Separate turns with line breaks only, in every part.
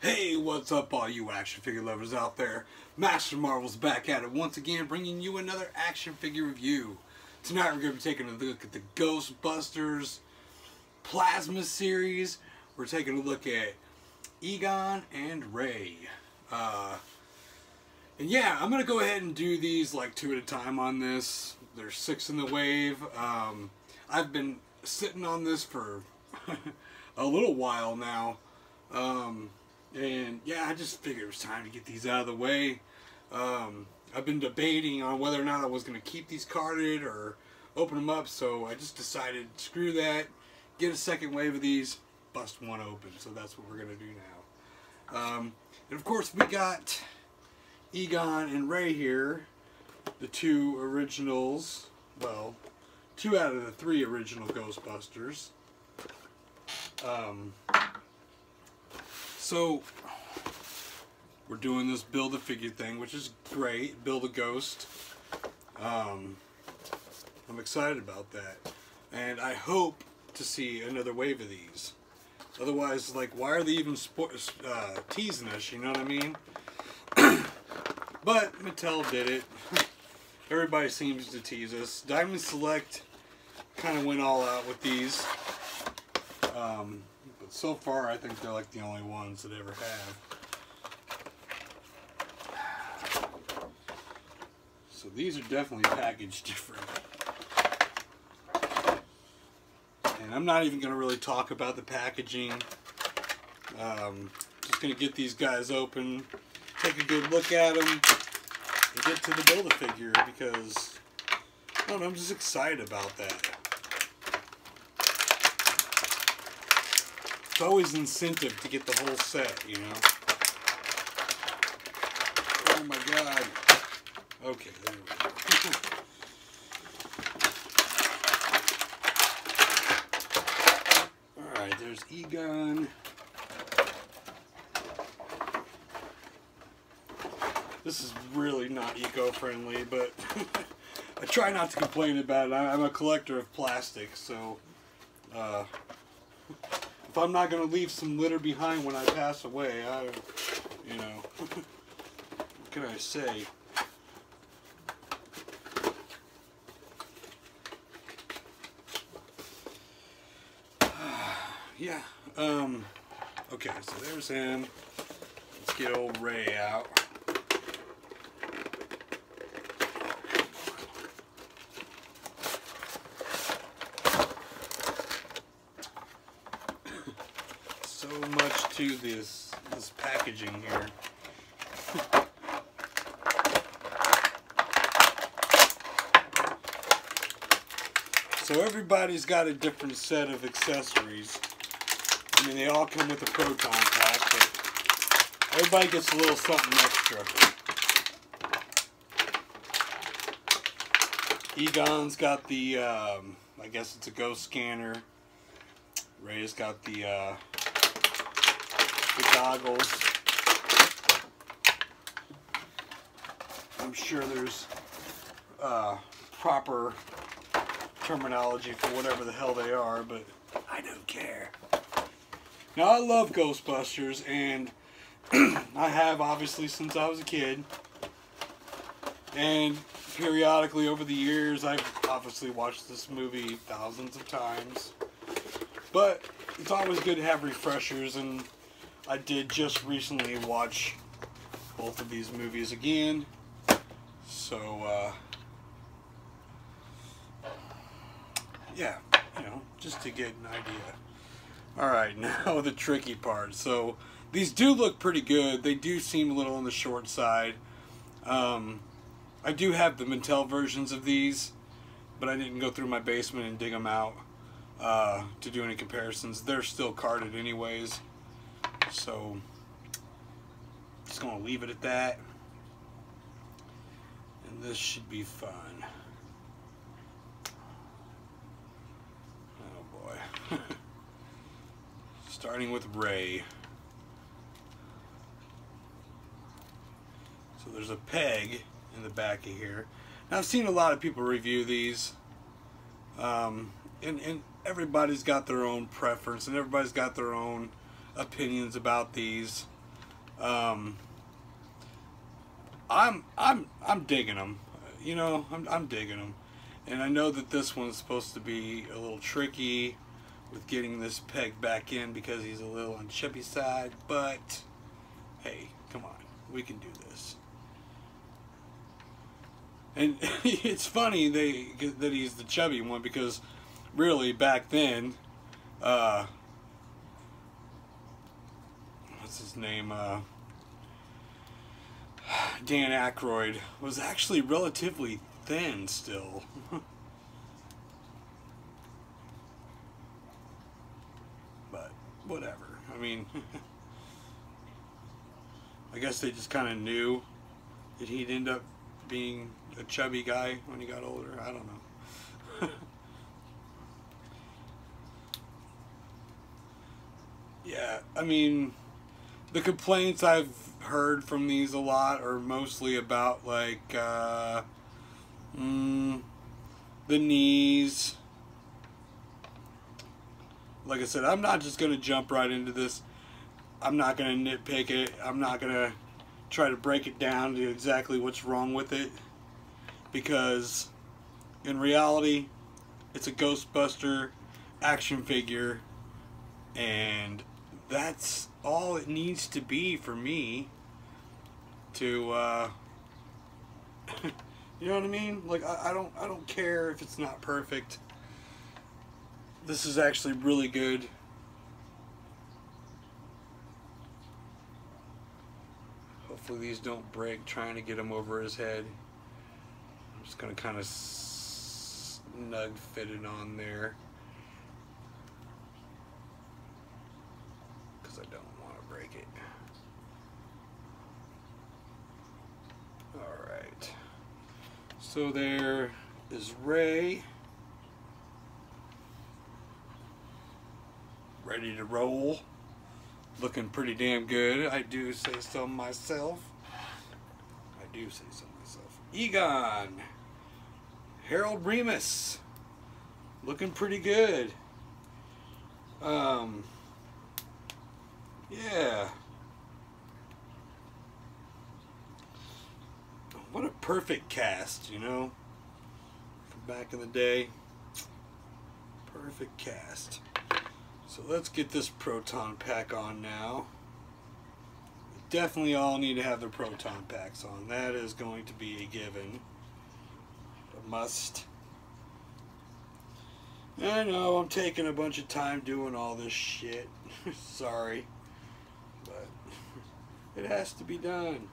Hey, what's up all you action figure lovers out there? Master Marvel's back at it once again, bringing you another action figure review. Tonight we're going to be taking a look at the Ghostbusters Plasma series. We're taking a look at Egon and Ray. And yeah, I'm going to go ahead and do these like 2 at a time on this. There's 6 in the wave. I've been sitting on this for a little while now. And yeah, I just figured it was time to get these out of the way. I've been debating on whether or not I was going to keep these carded or open them up, so I just decided, screw that, get a second wave of these, bust one open. So that's what we're going to do now. And of course we got Egon and Ray here, the 2 originals, well, 2 out of the 3 original Ghostbusters. So, we're doing this build-a-figure thing, which is great. Build a ghost. I'm excited about that. And I hope to see another wave of these. Otherwise, like, why are they even teasing us, you know what I mean? But Mattel did it. Everybody seems to tease us. Diamond Select kind of went all out with these. But so far, I think they're like the only ones that ever have. So these are definitely packaged different. And I'm not even going to really talk about the packaging. Just going to get these guys open, take a good look at them, and get to the Build-A-Figure because, I don't know, I'm just excited about that. It's always incentive to get the whole set, you know. Oh my god. Okay, there we go. Alright, there's Egon. This is really not eco-friendly, but I try not to complain about it. I'm a collector of plastic, so if I'm not going to leave some litter behind when I pass away, you know, what can I say? Yeah, okay, so there's him. Let's get old Ray out. So much to this packaging here. So everybody's got a different set of accessories. I mean, they all come with a proton pack, but everybody gets a little something extra. Egon's got the, I guess it's a ghost scanner. Ray's got the goggles. I'm sure there's proper terminology for whatever the hell they are, but I don't care. Now, I love Ghostbusters, and I have obviously since I was a kid, and periodically over the years I've obviously watched this movie thousands of times, but it's always good to have refreshers, and I did just recently watch both of these movies again, so yeah, you know, just to get an idea. Alright, now the tricky part. So, these do look pretty good. They do seem a little on the short side. I do have the Mattel versions of these, but I didn't go through my basement and dig them out to do any comparisons. They're still carded anyways. So, just going to leave it at that. And this should be fun. Oh boy. Starting with Ray. So there's a peg in the back of here. Now I've seen a lot of people review these. And everybody's got their own preference and everybody's got their own opinions about these. I'm digging them. You know, I'm digging them. And I know that this one's supposed to be a little tricky with getting this peg back in because he's a little on chubby side, but hey, come on, we can do this. And it's funny that he's the chubby one because really back then, what's his name? Dan Aykroyd was actually relatively thin still. But whatever. I mean, I guess they just kind of knew that he'd end up being a chubby guy when he got older. I don't know. Yeah, I mean, the complaints I've heard from these a lot are mostly about like the knees. Like I said, I'm not just going to jump right into this. I'm not going to nitpick it. I'm not going to try to break it down to exactly what's wrong with it, because in reality it's a Ghostbuster action figure, and that's all it needs to be for me to you know what I mean? Like I don't care if it's not perfect. This is actually really good. Hopefully these don't break trying to get him over his head. I'm just going to kind of snug fit it on there, because I don't want to break it. Alright. So there is Ray. Ready to roll. Looking pretty damn good, I do say so myself. I do say so myself. Egon. Harold Remus. Looking pretty good. Yeah. What a perfect cast, you know? From back in the day. Perfect cast. So let's get this proton pack on now. We definitely all need to have the proton packs on. That is going to be a given. A must. I know I'm taking a bunch of time doing all this shit. Sorry. But it has to be done.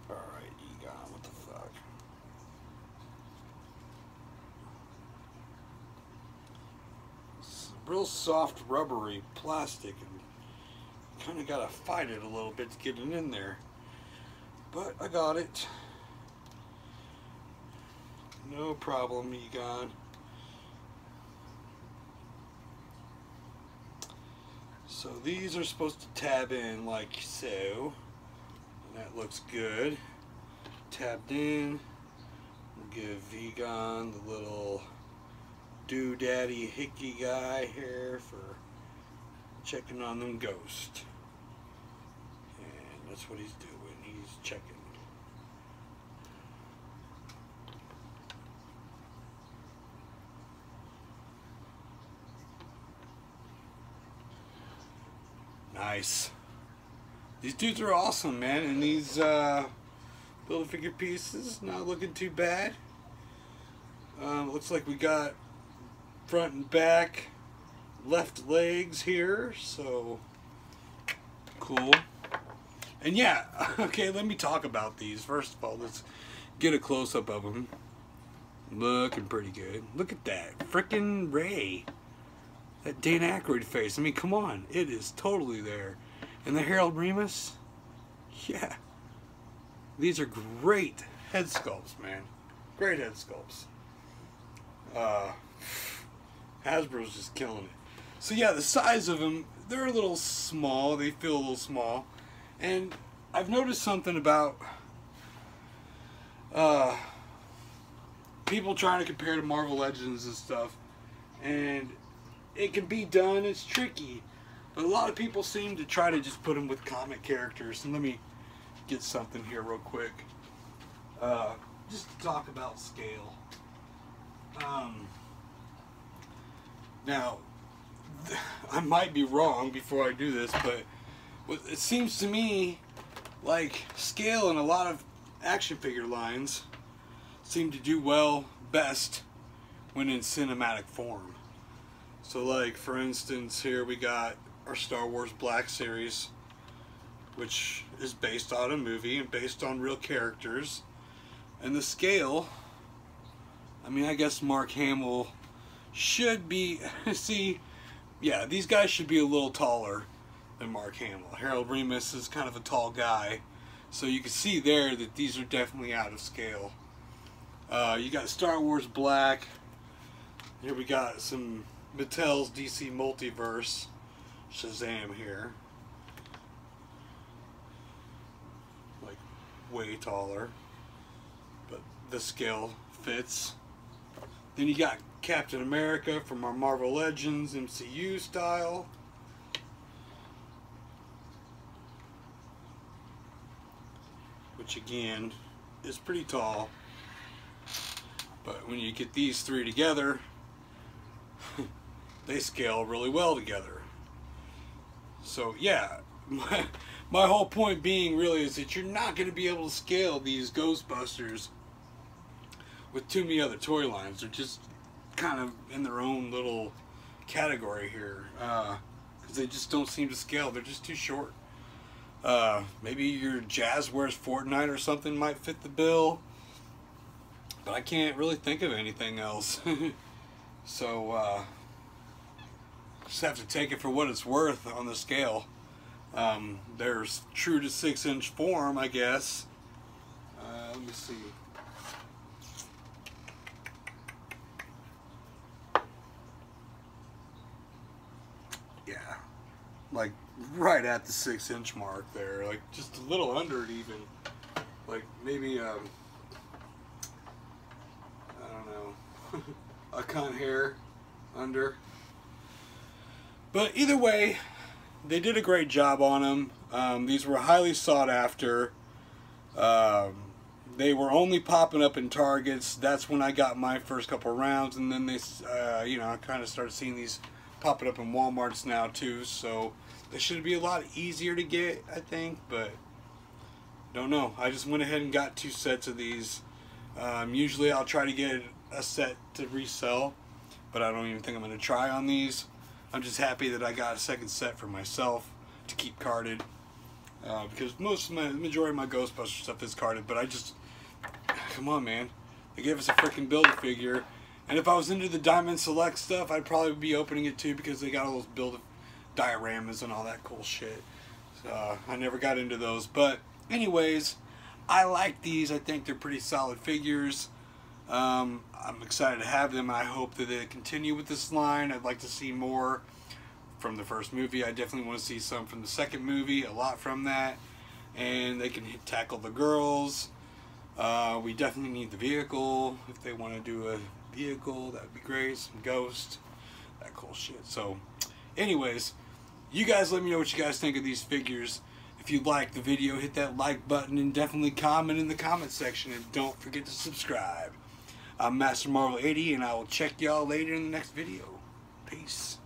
Alright, Egon, what the fuck? Real soft rubbery plastic, and kind of gotta fight it a little bit to get it in there, but I got it. No problem, Egon. So these are supposed to tab in like so, and that looks good. Tabbed in. We'll give Egon the little doodaddy hickey guy here for checking on them ghosts. And that's what he's doing. He's checking. Nice. These dudes are awesome, man. And these Build-A-Figure pieces not looking too bad. Looks like we got front and back left legs here, so cool. And yeah, okay, let me talk about these. First of all, let's get a close-up of them. Looking pretty good. Look at that frickin' Ray, that Dan Aykroyd face. I mean, come on, it is totally there. And the Harold Remus, yeah, these are great head sculpts, man. Great head sculpts. Hasbro's just killing it. So yeah, the size of them, they're a little small. They feel a little small. And I've noticed something about people trying to compare to Marvel Legends and stuff. And it can be done. It's tricky. But a lot of people seem to try to just put them with comic characters. And let me get something here real quick. Just to talk about scale. Now, I might be wrong before I do this, but it seems to me like scale in a lot of action figure lines seem to do well best when in cinematic form. So like, for instance, here we got our Star Wars Black Series, which is based on a movie and based on real characters. And the scale, I mean, I guess Mark Hamill should be, see, yeah, these guys should be a little taller than Mark Hamill. Harold Ramis is kind of a tall guy, so you can see there that these are definitely out of scale. You got Star Wars Black. Here we got some Mattel's DC Multiverse Shazam here. Like, way taller, but the scale fits. Then you got Captain America from our Marvel Legends MCU style. Which again is pretty tall. But when you get these three together, they scale really well together. So yeah, my whole point being really is that you're not going to be able to scale these Ghostbusters with too many other toy lines. They're just kind of in their own little category here, because they just don't seem to scale. They're just too short. Maybe your Jazz Wears Fortnite or something might fit the bill, but I can't really think of anything else. So just have to take it for what it's worth on the scale. There's true to 6-inch form, I guess. Let me see. Yeah, like right at the 6-inch mark there, like just a little under it even. Like maybe I don't know, a cunt hair under. But either way, they did a great job on them. These were highly sought after. They were only popping up in Targets. That's when I got my first couple rounds, and then they, you know, I kind of started seeing these popping up in Walmarts now too. So they should be a lot easier to get, I think. But don't know. I just went ahead and got 2 sets of these. Usually I'll try to get a set to resell, but I don't even think I'm going to try on these. I'm just happy that I got a second set for myself to keep carded, because the majority of my Ghostbusters stuff is carded. But I just, come on, man, they gave us a freaking Build-A-Figure, and if I was into the Diamond Select stuff, I'd probably be opening it too, because they got all those dioramas and all that cool shit. So, I never got into those, but anyways, I like these. I think they're pretty solid figures. I'm excited to have them. I hope that they continue with this line. I'd like to see more from the first movie. I definitely want to see some from the second movie, a lot from that. And they can tackle the girls. We definitely need the vehicle. If they want to do a vehicle, that would be great. Some Ghost, that cool shit. So, anyways, you guys let me know what you guys think of these figures. If you liked the video, hit that like button and definitely comment in the comment section. And don't forget to subscribe. I'm MasterMarvel80, and I will check y'all later in the next video. Peace.